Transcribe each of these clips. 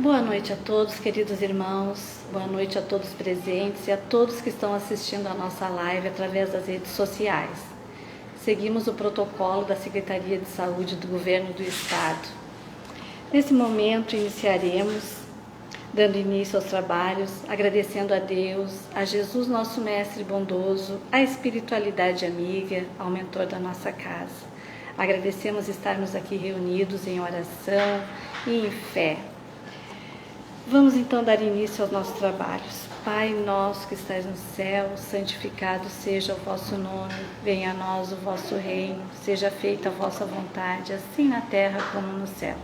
Boa noite a todos, queridos irmãos, boa noite a todos presentes e a todos que estão assistindo a nossa live através das redes sociais. Seguimos o protocolo da Secretaria de Saúde do Governo do Estado. Nesse momento iniciaremos, dando início aos trabalhos, agradecendo a Deus, a Jesus nosso Mestre bondoso, à espiritualidade amiga, ao mentor da nossa casa. Agradecemos estarmos aqui reunidos em oração e em fé. Vamos então dar início aos nossos trabalhos. Pai nosso que estais no céu, santificado seja o vosso nome, venha a nós o vosso reino, seja feita a vossa vontade, assim na terra como no céu.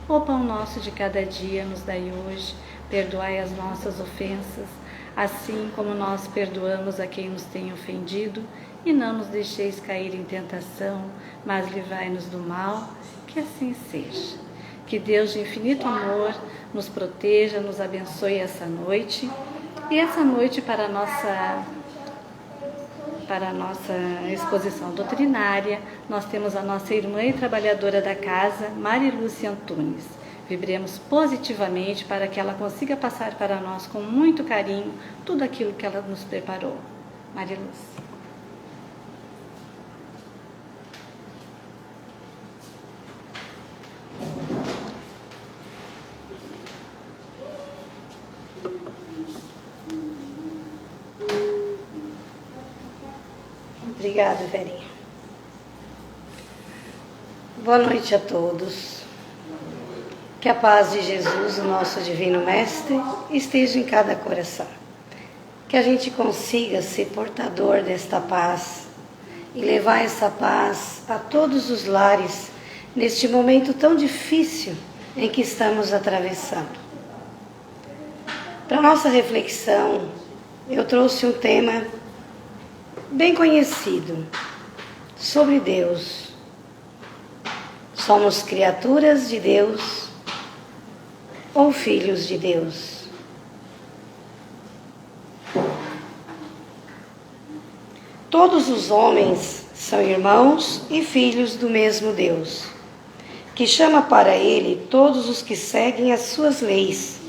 O pão nosso de cada dia nos dai hoje, perdoai as nossas ofensas, assim como nós perdoamos a quem nos tem ofendido, e não nos deixeis cair em tentação, mas livrai-nos do mal, que assim seja. Que Deus de infinito amor nos proteja, nos abençoe essa noite. E essa noite para a nossa exposição doutrinária, nós temos a nossa irmã e trabalhadora da casa, Marilúcia Antunes. Vibremos positivamente para que ela consiga passar para nós com muito carinho tudo aquilo que ela nos preparou. Marilúcia. Obrigada, Verinha. Boa noite a todos. Que a paz de Jesus, o nosso Divino Mestre, esteja em cada coração. Que a gente consiga ser portador desta paz e levar essa paz a todos os lares neste momento tão difícil em que estamos atravessando. Para nossa reflexão, eu trouxe um tema bem conhecido, sobre Deus. Somos criaturas de Deus ou filhos de Deus? Todos os homens são irmãos e filhos do mesmo Deus, que chama para ele todos os que seguem as suas leis,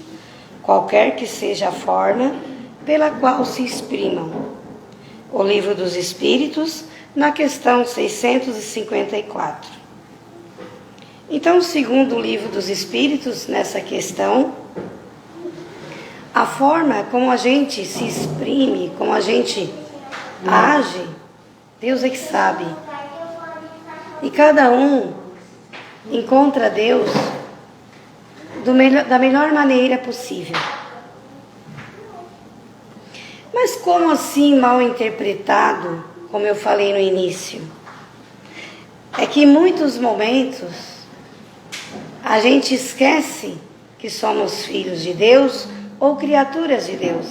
qualquer que seja a forma pela qual se exprimam. O Livro dos Espíritos, na questão 654. Então, segundo o Livro dos Espíritos, nessa questão, a forma como a gente se exprime, como a gente age, Deus é que sabe. E cada um encontra Deus da melhor maneira possível. Mas como assim mal interpretado, como eu falei no início? É que em muitos momentos a gente esquece que somos filhos de Deus ou criaturas de Deus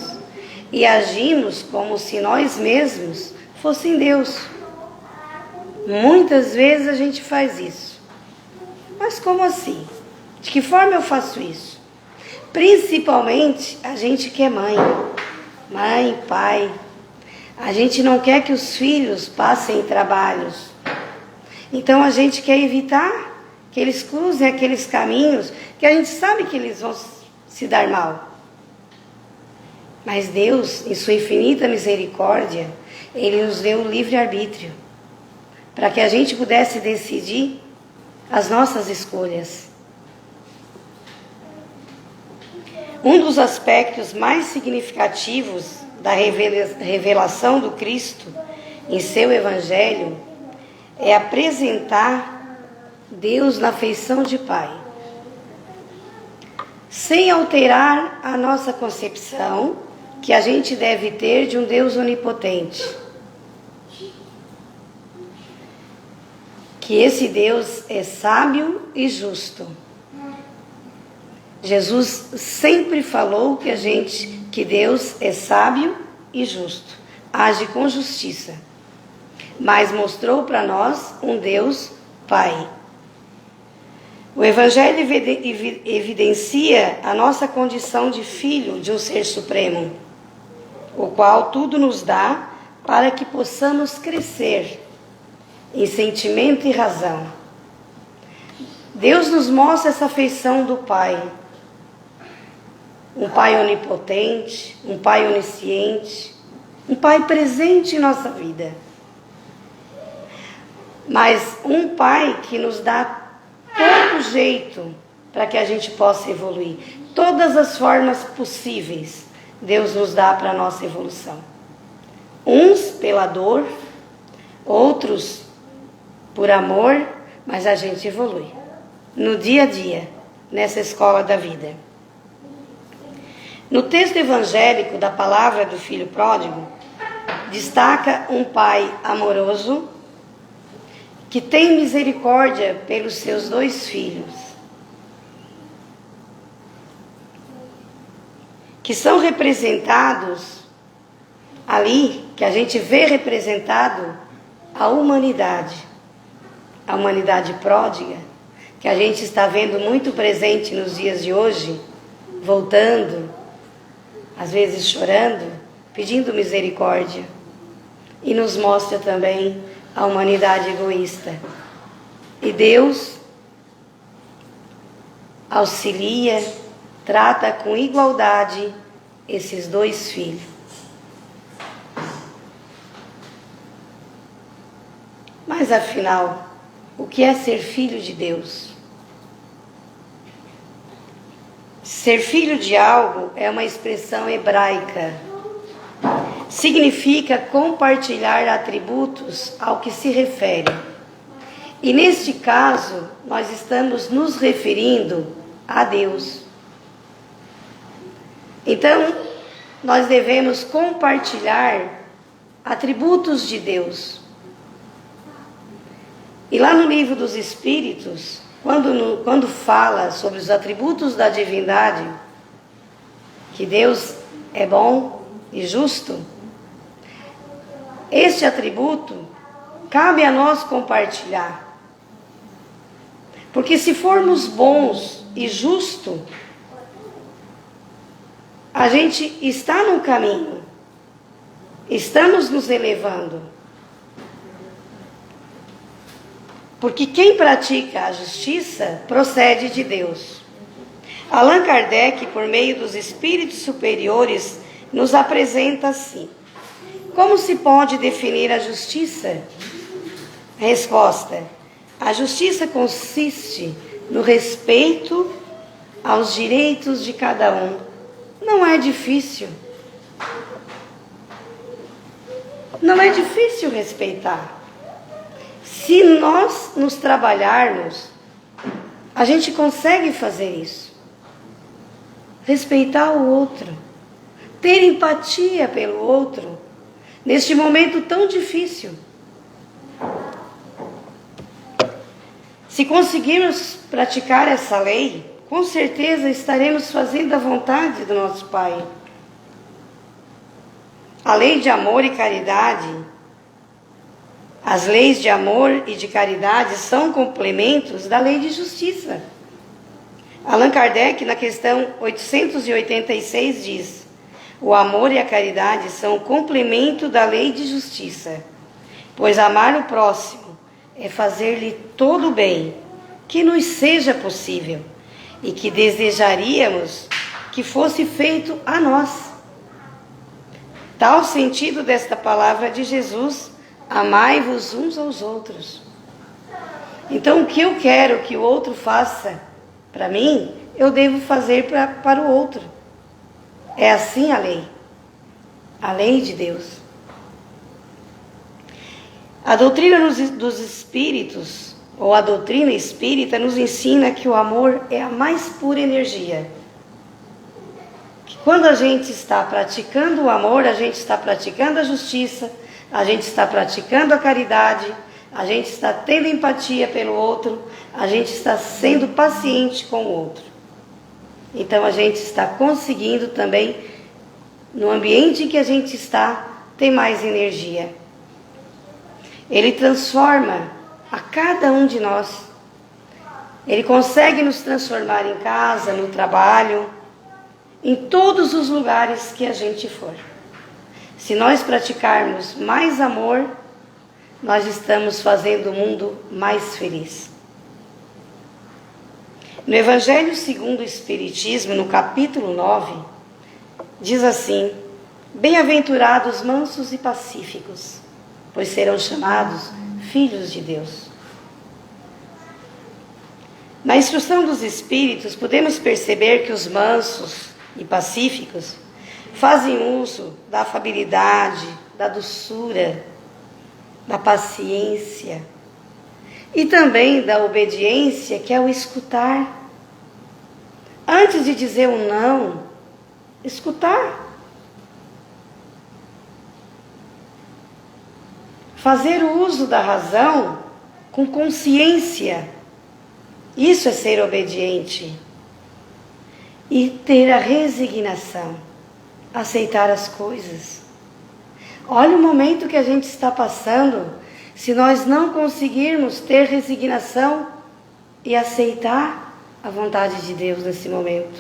e agimos como se nós mesmos fossem Deus. Muitas vezes a gente faz isso. Mas como assim? De que forma eu faço isso? Principalmente a gente que é mãe, pai, a gente não quer que os filhos passem trabalhos. Então a gente quer evitar que eles cruzem aqueles caminhos que a gente sabe que eles vão se dar mal. Mas Deus, em sua infinita misericórdia, Ele nos deu o livre-arbítrio para que a gente pudesse decidir as nossas escolhas. Um dos aspectos mais significativos da revelação do Cristo em seu Evangelho é apresentar Deus na feição de Pai, sem alterar a nossa concepção que a gente deve ter de um Deus onipotente. Que esse Deus é sábio e justo. Jesus sempre falou que Deus é sábio e justo, age com justiça, mas mostrou para nós um Deus Pai. O Evangelho evidencia a nossa condição de filho de um ser supremo, o qual tudo nos dá para que possamos crescer em sentimento e razão. Deus nos mostra essa afeição do Pai, um Pai onipotente, um Pai onisciente, um Pai presente em nossa vida. Mas um Pai que nos dá todo jeito para que a gente possa evoluir. Todas as formas possíveis Deus nos dá para a nossa evolução. Uns pela dor, outros por amor, mas a gente evolui no dia a dia, nessa escola da vida. No texto evangélico da palavra do Filho Pródigo, destaca um pai amoroso que tem misericórdia pelos seus 2 filhos, que são representados ali, que a gente vê representado a humanidade pródiga, que a gente está vendo muito presente nos dias de hoje, voltando, às vezes chorando, pedindo misericórdia. E nos mostra também a humanidade egoísta. E Deus auxilia, trata com igualdade esses 2 filhos. Mas afinal, o que é ser filho de Deus? Ser filho de algo é uma expressão hebraica. Significa compartilhar atributos ao que se refere. E neste caso, nós estamos nos referindo a Deus. Então, nós devemos compartilhar atributos de Deus. E lá no livro dos Espíritos, quando fala sobre os atributos da divindade, que Deus é bom e justo, este atributo cabe a nós compartilhar. Porque se formos bons e justos, a gente está no caminho, estamos nos elevando. Porque quem pratica a justiça procede de Deus. Allan Kardec, por meio dos espíritos superiores, nos apresenta assim: como se pode definir a justiça? Resposta: a justiça consiste no respeito aos direitos de cada um. Não é difícil. Não é difícil respeitar. Se nós nos trabalharmos, a gente consegue fazer isso. Respeitar o outro, ter empatia pelo outro, neste momento tão difícil. Se conseguirmos praticar essa lei, com certeza estaremos fazendo a vontade do nosso Pai. A lei de amor e caridade, as leis de amor e de caridade são complementos da lei de justiça. Allan Kardec, na questão 886, diz: o amor e a caridade são o complemento da lei de justiça, pois amar o próximo é fazer-lhe todo o bem que nos seja possível e que desejaríamos que fosse feito a nós. Tal sentido desta palavra de Jesus: amai-vos uns aos outros. Então, o que eu quero que o outro faça para mim, eu devo fazer para o outro. É assim a lei de Deus. A doutrina dos espíritos, ou a doutrina espírita, nos ensina que o amor é a mais pura energia. Que quando a gente está praticando o amor, a gente está praticando a justiça, a gente está praticando a caridade, a gente está tendo empatia pelo outro, a gente está sendo paciente com o outro. Então a gente está conseguindo também, no ambiente em que a gente está, ter mais energia. Ele transforma a cada um de nós. Ele consegue nos transformar em casa, no trabalho, em todos os lugares que a gente for. Se nós praticarmos mais amor, nós estamos fazendo o mundo mais feliz. No Evangelho segundo o Espiritismo, no capítulo 9, diz assim: bem-aventurados mansos e pacíficos, pois serão chamados filhos de Deus. Na instrução dos Espíritos, podemos perceber que os mansos e pacíficos fazem uso da afabilidade, da doçura, da paciência e também da obediência, que é o escutar. Antes de dizer um não, escutar. Fazer o uso da razão com consciência. Isso é ser obediente. E ter a resignação. Aceitar as coisas. Olha o momento que a gente está passando. Se nós não conseguirmos ter resignação e aceitar a vontade de Deus nesse momento,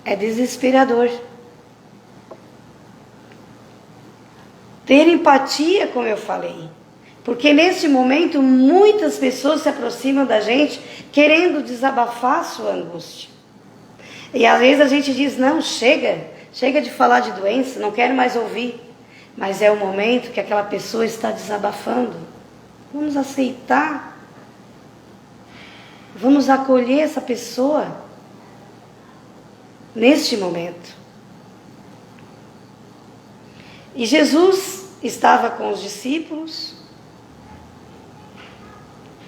é desesperador. Ter empatia, como eu falei, porque nesse momento muitas pessoas se aproximam da gente querendo desabafar sua angústia. E às vezes a gente diz: não, chega de falar de doença, não quero mais ouvir. Mas é o momento que aquela pessoa está desabafando. Vamos aceitar. Vamos acolher essa pessoa neste momento. E Jesus estava com os discípulos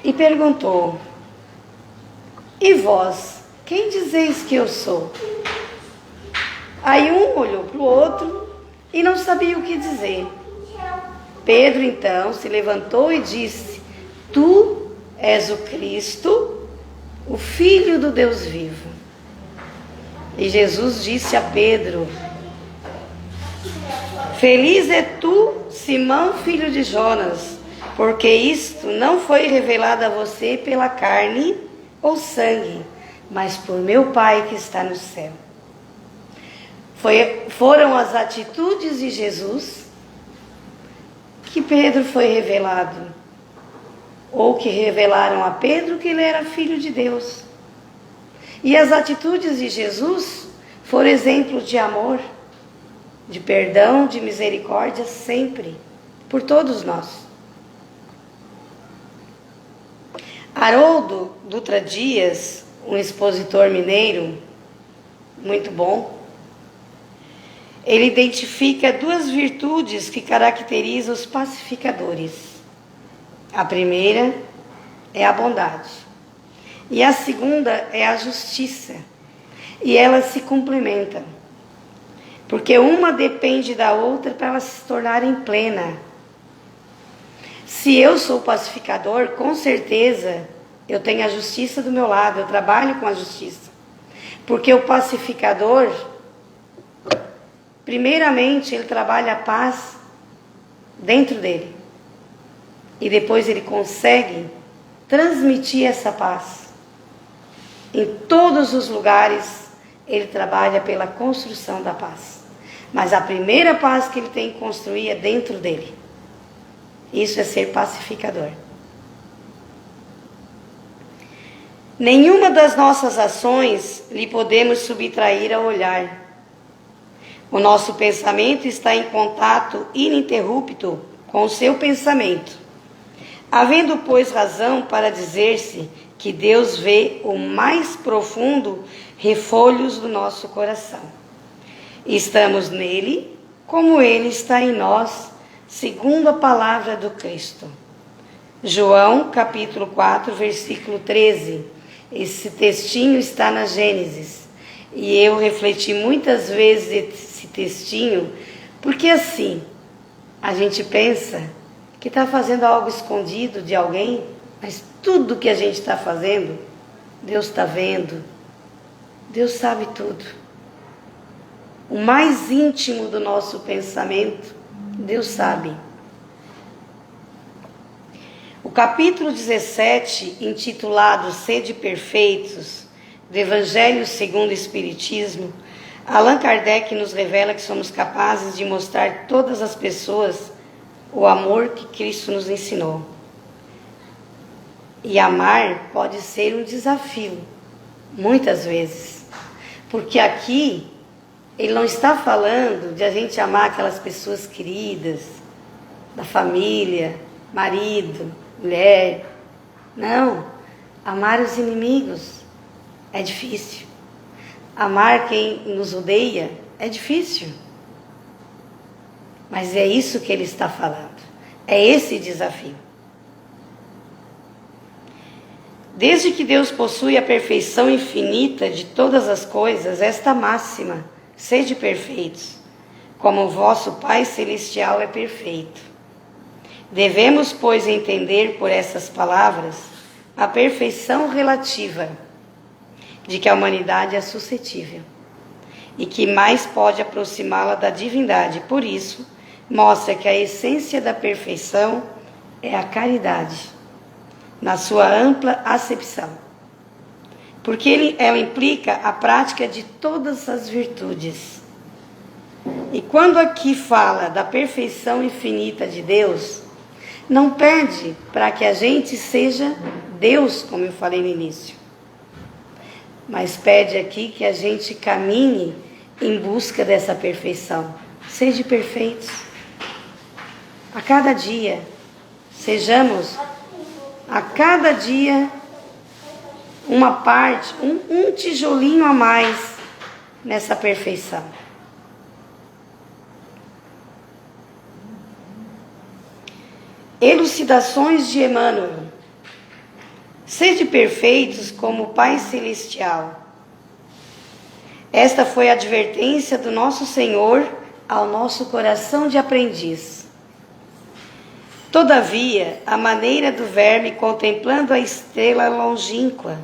e perguntou: e vós, quem dizeis que eu sou? Aí um olhou para o outro e não sabia o que dizer. Pedro então se levantou e disse: tu és o Cristo, o Filho do Deus vivo. E Jesus disse a Pedro: feliz é tu, Simão, filho de Jonas, porque isto não foi revelado a você pela carne ou sangue, mas por meu Pai que está no céu. Foram as atitudes de Jesus que Pedro foi revelado, ou que revelaram a Pedro que ele era filho de Deus. E as atitudes de Jesus foram exemplo de amor, de perdão, de misericórdia sempre, por todos nós. Haroldo Dutra Dias, um expositor mineiro muito bom, ele identifica duas virtudes que caracterizam os pacificadores. A primeira é a bondade e a segunda é a justiça, e elas se complementam, porque uma depende da outra para elas se tornarem plena. Se eu sou pacificador, com certeza eu tenho a justiça do meu lado, eu trabalho com a justiça, porque o pacificador, primeiramente, ele trabalha a paz dentro dele. E depois ele consegue transmitir essa paz. Em todos os lugares, ele trabalha pela construção da paz. Mas a primeira paz que ele tem que construir é dentro dele. Isso é ser pacificador. Nenhuma das nossas ações lhe podemos subtrair ao olhar. O nosso pensamento está em contato ininterrupto com o seu pensamento. Havendo, pois, razão para dizer-se que Deus vê o mais profundo refolhos do nosso coração. Estamos nele, como ele está em nós, segundo a palavra do Cristo. João, capítulo 4, versículo 13. Esse textinho está na Gênesis. E eu refleti muitas vezes esse textinho, porque assim, a gente pensa que está fazendo algo escondido de alguém, mas tudo que a gente está fazendo, Deus está vendo, Deus sabe tudo. O mais íntimo do nosso pensamento, Deus sabe. O capítulo 17, intitulado Sede Perfeitos, do Evangelho segundo o Espiritismo, Allan Kardec nos revela que somos capazes de mostrar a todas as pessoas o amor que Cristo nos ensinou. E amar pode ser um desafio, muitas vezes. Porque aqui, ele não está falando de a gente amar aquelas pessoas queridas, da família, marido, mulher. Não, amar os inimigos é difícil. Amar quem nos odeia é difícil. Mas é isso que ele está falando. É esse desafio. Desde que Deus possui a perfeição infinita de todas as coisas, esta máxima, sede perfeitos, como o vosso Pai Celestial é perfeito. Devemos, pois, entender por essas palavras a perfeição relativa de que a humanidade é suscetível e que mais pode aproximá-la da divindade. Por isso, mostra que a essência da perfeição é a caridade, na sua ampla acepção, porque ela implica a prática de todas as virtudes. E quando aqui fala da perfeição infinita de Deus, não pede para que a gente seja Deus, como eu falei no início, mas pede aqui que a gente caminhe em busca dessa perfeição. Sejam perfeitos. A cada dia, sejamos a cada dia uma parte, um tijolinho a mais nessa perfeição. Elucidações de Emmanuel. Sede perfeitos como o Pai Celestial. Esta foi a advertência do nosso Senhor ao nosso coração de aprendiz. Todavia, a maneira do verme contemplando a estrela longínqua,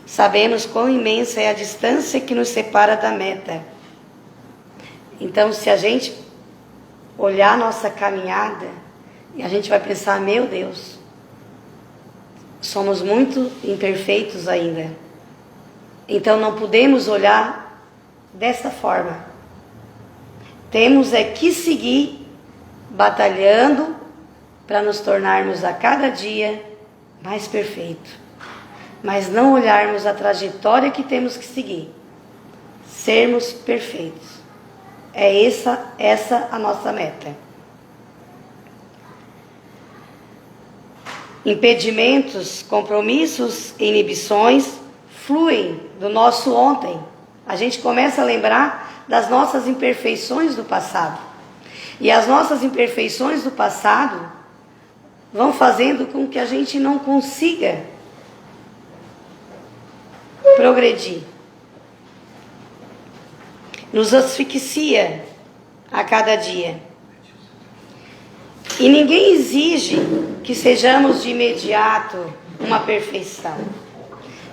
sabemos quão imensa é a distância que nos separa da meta. Então, se a gente olhar a nossa caminhada, e a gente vai pensar, meu Deus, somos muito imperfeitos ainda. Então não podemos olhar dessa forma. Temos é que seguir batalhando para nos tornarmos a cada dia mais perfeitos. Mas não olharmos a trajetória que temos que seguir. Sermos perfeitos. É essa a nossa meta. Impedimentos, compromissos e inibições fluem do nosso ontem. A gente começa a lembrar das nossas imperfeições do passado. E as nossas imperfeições do passado vão fazendo com que a gente não consiga progredir. Nos asfixia a cada dia. E ninguém exige que sejamos de imediato uma perfeição.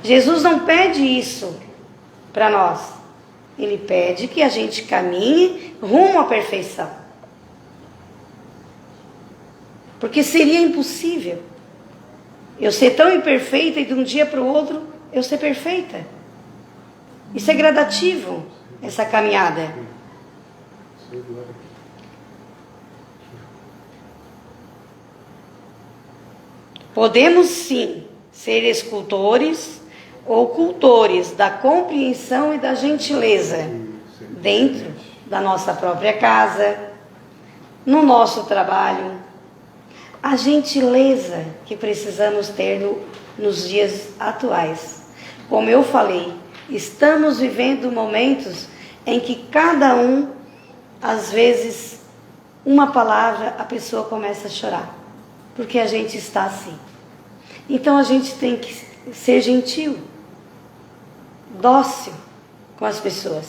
Jesus não pede isso para nós. Ele pede que a gente caminhe rumo à perfeição. Porque seria impossível eu ser tão imperfeita e de um dia para o outro eu ser perfeita. Isso é gradativo, essa caminhada. Podemos sim ser escultores ou cultores da compreensão e da gentileza dentro da nossa própria casa, no nosso trabalho. A gentileza que precisamos ter nos dias atuais. Como eu falei, estamos vivendo momentos em que cada um, às vezes, uma palavra, a pessoa começa a chorar. Porque a gente está assim. Então a gente tem que ser gentil, dócil com as pessoas.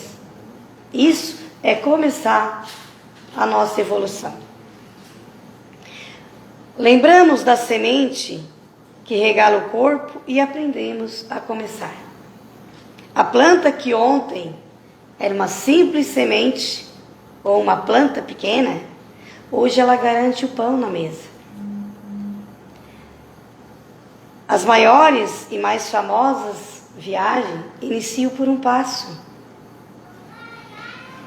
Isso é começar a nossa evolução. Lembramos da semente que regala o corpo e aprendemos a começar. A planta que ontem era uma simples semente ou uma planta pequena, hoje ela garante o pão na mesa. As maiores e mais famosas viagens iniciam por um passo.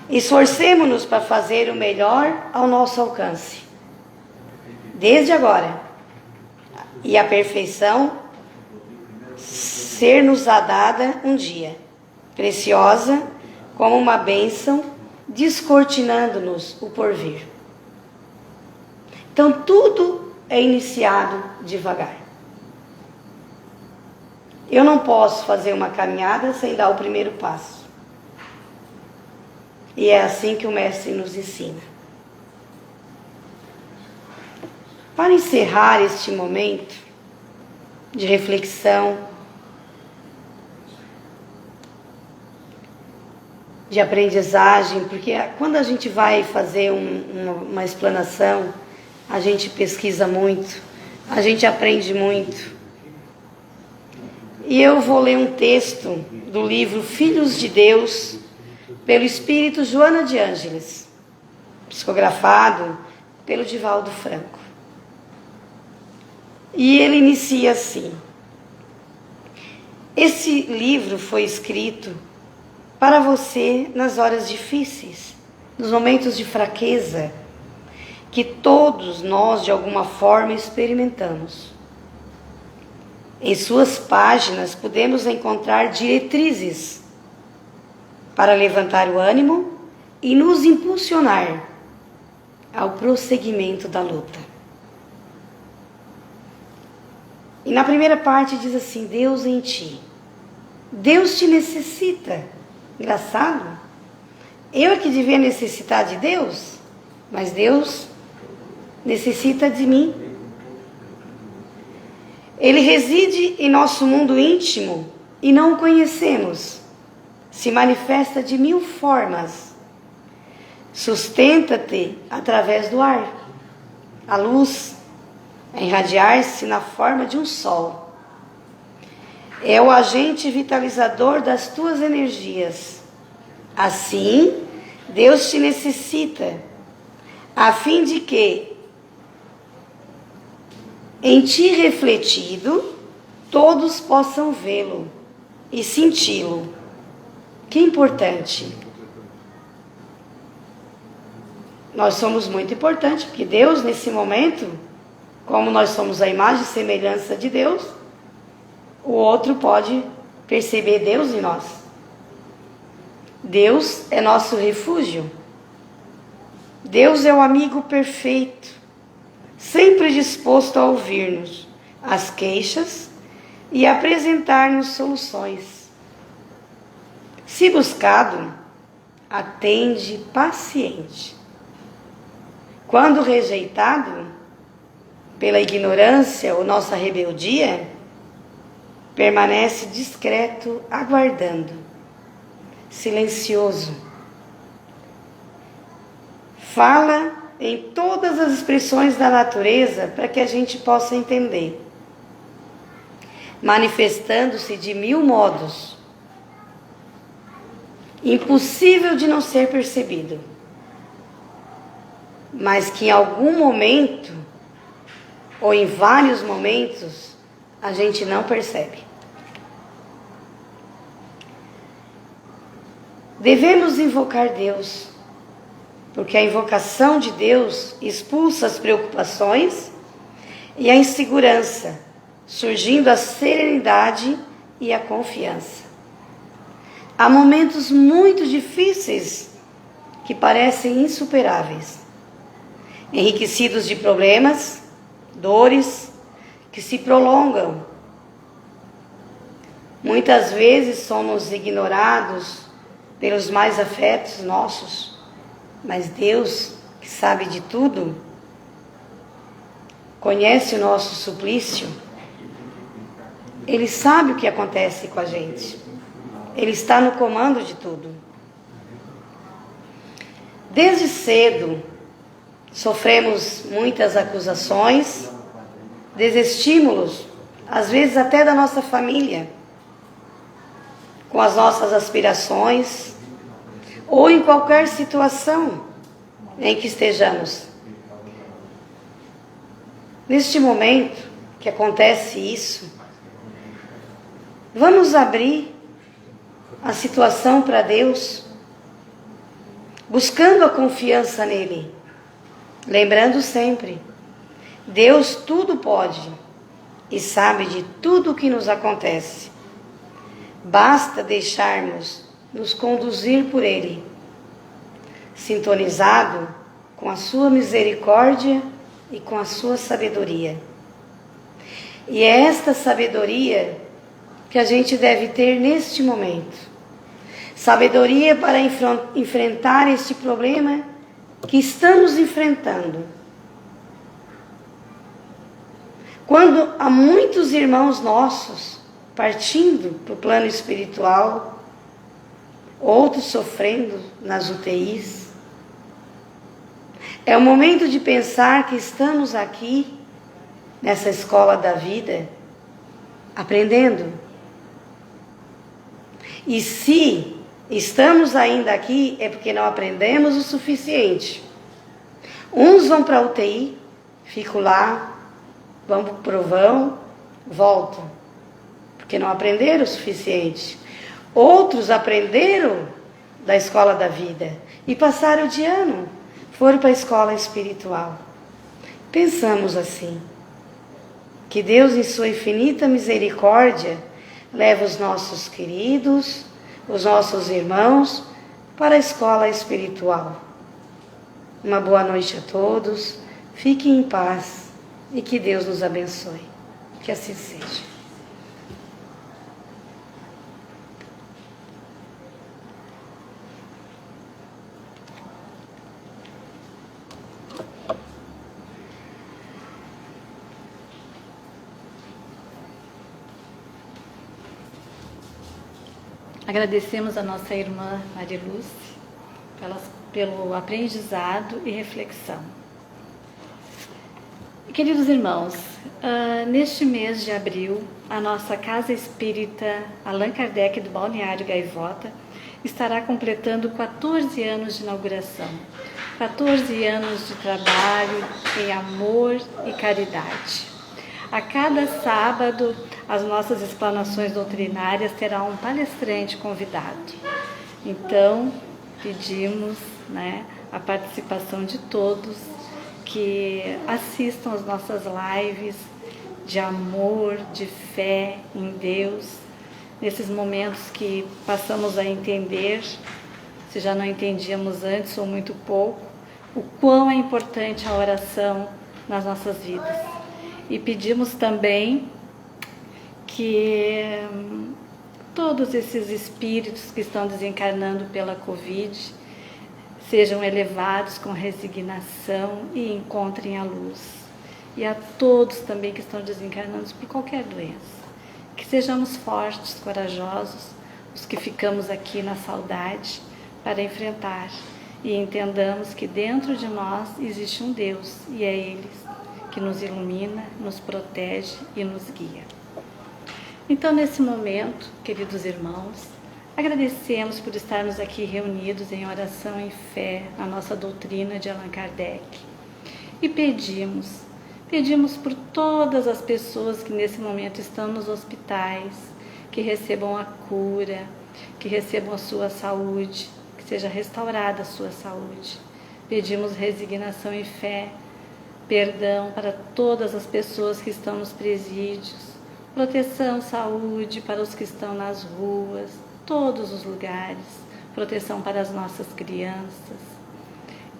Esforcemo-nos para fazer o melhor ao nosso alcance, desde agora. E a perfeição ser-nos-á dada um dia, preciosa como uma bênção, descortinando-nos o porvir. Então tudo é iniciado devagar. Eu não posso fazer uma caminhada sem dar o primeiro passo. E é assim que o Mestre nos ensina. Para encerrar este momento de reflexão, de aprendizagem, porque quando a gente vai fazer uma explanação, a gente pesquisa muito, a gente aprende muito. E eu vou ler um texto do livro Filhos de Deus, pelo Espírito Joana de Ângeles, psicografado pelo Divaldo Franco. E ele inicia assim: esse livro foi escrito para você nas horas difíceis, nos momentos de fraqueza, que todos nós de alguma forma experimentamos. Em suas páginas podemos encontrar diretrizes para levantar o ânimo e nos impulsionar ao prosseguimento da luta. E na primeira parte diz assim: Deus em ti. Deus te necessita. Engraçado. Eu é que devia necessitar de Deus, mas Deus necessita de mim. Ele reside em nosso mundo íntimo e não o conhecemos. Se manifesta de 1000 formas. Sustenta-te através do ar. A luz a irradiar-se na forma de um sol. É o agente vitalizador das tuas energias. Assim, Deus te necessita, a fim de que, em ti refletido, todos possam vê-lo e senti-lo. Que importante. Nós somos muito importantes, porque Deus, nesse momento, como nós somos a imagem e semelhança de Deus, o outro pode perceber Deus em nós. Deus é nosso refúgio. Deus é o amigo perfeito, sempre disposto a ouvir-nos as queixas e apresentar-nos soluções. Se buscado, atende paciente. Quando rejeitado, pela ignorância ou nossa rebeldia, permanece discreto, aguardando, silencioso. Fala em todas as expressões da natureza para que a gente possa entender, manifestando-se de 1000 modos, impossível de não ser percebido, mas que em algum momento, ou em vários momentos, a gente não percebe. Devemos invocar Deus, porque a invocação de Deus expulsa as preocupações e a insegurança, surgindo a serenidade e a confiança. Há momentos muito difíceis que parecem insuperáveis, enriquecidos de problemas, dores que se prolongam. Muitas vezes somos ignorados pelos mais afetos nossos, mas Deus, que sabe de tudo, conhece o nosso suplício. Ele sabe o que acontece com a gente. Ele está no comando de tudo. Desde cedo, sofremos muitas acusações, desestímulos, às vezes até da nossa família, com as nossas aspirações, ou em qualquer situação em que estejamos. Neste momento que acontece isso, vamos abrir a situação para Deus, buscando a confiança nele, lembrando sempre, Deus tudo pode, e sabe de tudo o que nos acontece. Basta deixarmos nos conduzir por Ele, sintonizado com a sua misericórdia e com a sua sabedoria. E é esta sabedoria que a gente deve ter neste momento. Sabedoria para enfrentar este problema que estamos enfrentando. Quando há muitos irmãos nossos partindo para o plano espiritual, outros sofrendo nas UTIs, é o momento de pensar que estamos aqui, nessa escola da vida, aprendendo. E se estamos ainda aqui, é porque não aprendemos o suficiente. Uns vão para a UTI, ficam lá, vão para o provão, voltam, porque não aprenderam o suficiente. Outros aprenderam da escola da vida e passaram de ano, foram para a escola espiritual. Pensamos assim, que Deus, em sua infinita misericórdia, leva os nossos queridos, os nossos irmãos, para a escola espiritual. Uma boa noite a todos, fiquem em paz e que Deus nos abençoe. Que assim seja. Agradecemos a nossa irmã Mariluz pelo aprendizado e reflexão. Queridos irmãos, neste mês de abril, a nossa Casa Espírita Allan Kardec do Balneário Gaivota estará completando 14 anos de inauguração. 14 anos de trabalho em amor e caridade. A cada sábado, as nossas explanações doutrinárias terão um palestrante convidado. Então, pedimos, a participação de todos que assistam às nossas lives de amor, de fé em Deus, nesses momentos que passamos a entender, se já não entendíamos antes ou muito pouco, o quão é importante a oração nas nossas vidas. E pedimos também que todos esses espíritos que estão desencarnando pela Covid sejam elevados com resignação e encontrem a luz. E a todos também que estão desencarnando por qualquer doença. Que sejamos fortes, corajosos, os que ficamos aqui na saudade, para enfrentar. E entendamos que dentro de nós existe um Deus, e é Ele que nos ilumina, nos protege e nos guia. Então, nesse momento, queridos irmãos, agradecemos por estarmos aqui reunidos em oração e fé na nossa doutrina de Allan Kardec. E pedimos por todas as pessoas que nesse momento estão nos hospitais, que recebam a cura, que recebam a sua saúde, que seja restaurada a sua saúde. Pedimos resignação e fé, perdão para todas as pessoas que estão nos presídios, proteção, saúde para os que estão nas ruas, todos os lugares, proteção para as nossas crianças.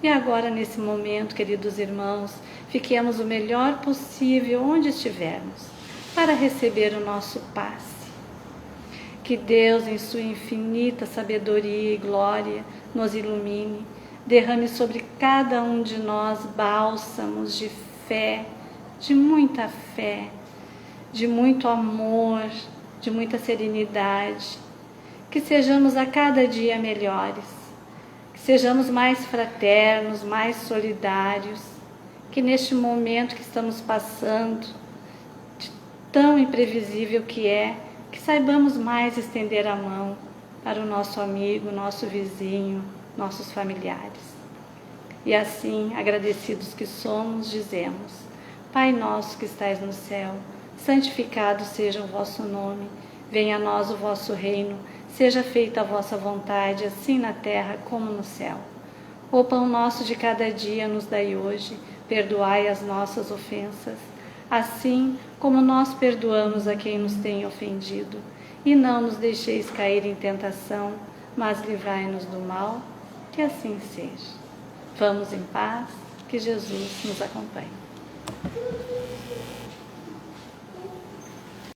E agora, nesse momento, queridos irmãos, fiquemos o melhor possível onde estivermos, para receber o nosso passe. Que Deus, em sua infinita sabedoria e glória, nos ilumine, derrame sobre cada um de nós bálsamos de fé, de muita fé, de muito amor, de muita serenidade. Que sejamos a cada dia melhores, que sejamos mais fraternos, mais solidários, que neste momento que estamos passando, de tão imprevisível que é, que saibamos mais estender a mão para o nosso amigo, nosso vizinho, nossos familiares. E assim, agradecidos que somos, dizemos: Pai nosso que estais no céu, santificado seja o vosso nome, venha a nós o vosso reino, seja feita a vossa vontade, assim na terra como no céu. O pão nosso de cada dia nos dai hoje, perdoai as nossas ofensas, assim como nós perdoamos a quem nos tem ofendido. E não nos deixeis cair em tentação, mas livrai-nos do mal, que assim seja. Vamos em paz, que Jesus nos acompanhe.